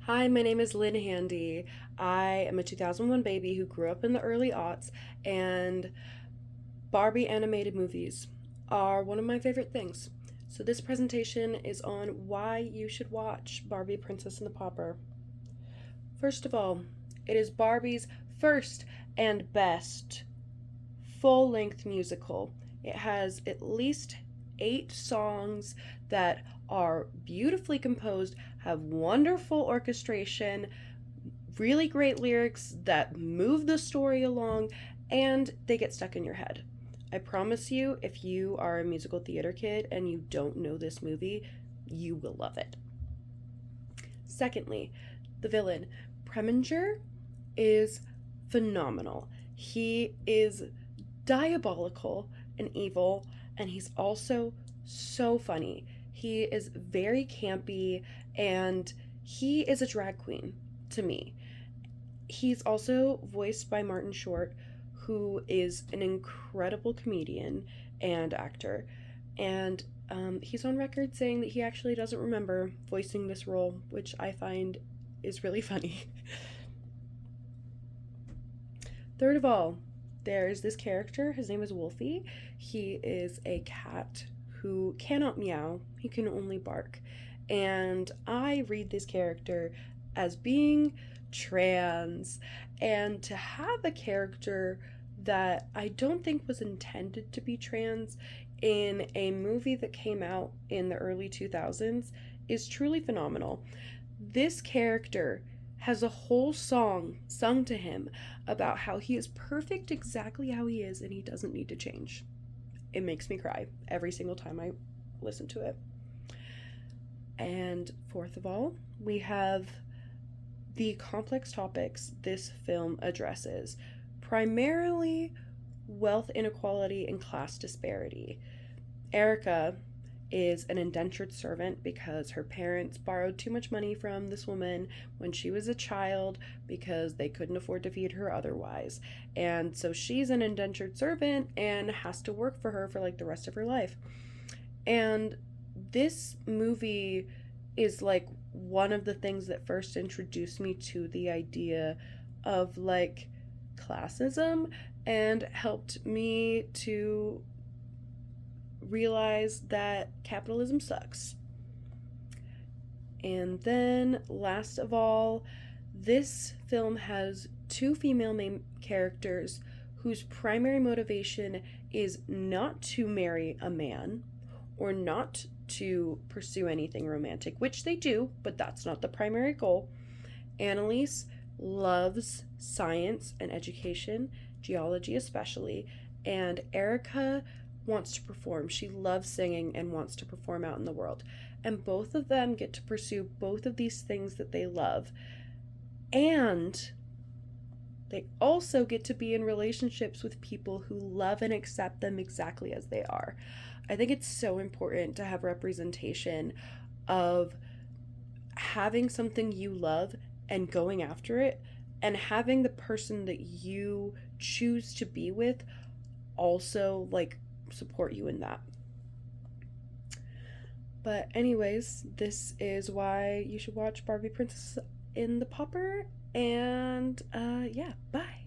Hi, my name is Lynn Handy. I am a 2001 baby who grew up in the early aughts, and Barbie animated movies are one of my favorite things. So, this presentation is on why you should watch Barbie Princess and the Pauper. First of all, it is Barbie's first and best full length musical. It has at least 8 songs that are beautifully composed, have wonderful orchestration, really great lyrics that move the story along, and they get stuck in your head. I promise you, if you are a musical theater kid and you don't know this movie, you will love it. Secondly, the villain, Preminger, is phenomenal. He is diabolical and evil, and he's also so funny. He is very campy, and he is a drag queen to me. He's also voiced by Martin Short, who is an incredible comedian and actor. And he's on record saying that he actually doesn't remember voicing this role, which I find is really funny. Third of all, there's this character. His name is Wolfie. He is a cat who cannot meow, he can only bark. And I read this character as being trans, and to have a character that I don't think was intended to be trans in a movie that came out in the early 2000s is truly phenomenal. This character has a whole song sung to him about how he is perfect exactly how he is and he doesn't need to change. It makes me cry every single time I listen to it. And fourth of all, we have the complex topics this film addresses, primarily wealth inequality and class disparity. Erica is an indentured servant because her parents borrowed too much money from this woman when she was a child because they couldn't afford to feed her otherwise. And so she's an indentured servant and has to work for her for like the rest of her life. And this movie is like one of the things that first introduced me to the idea of like classism and helped me to realize that capitalism sucks. And then, last of all, this film has 2 female main characters whose primary motivation is not to marry a man or not to pursue anything romantic, which they do, but that's not the primary goal. Annalise loves science and education, geology especially, and Erica wants to perform. She loves singing and wants to perform out in the world. And both of them get to pursue both of these things that they love. And they also get to be in relationships with people who love and accept them exactly as they are. I think it's so important to have representation of having something you love and going after it, and having the person that you choose to be with also like support you in that. But anyways, this is why you should watch Barbie Princess in the Pauper, and yeah, bye.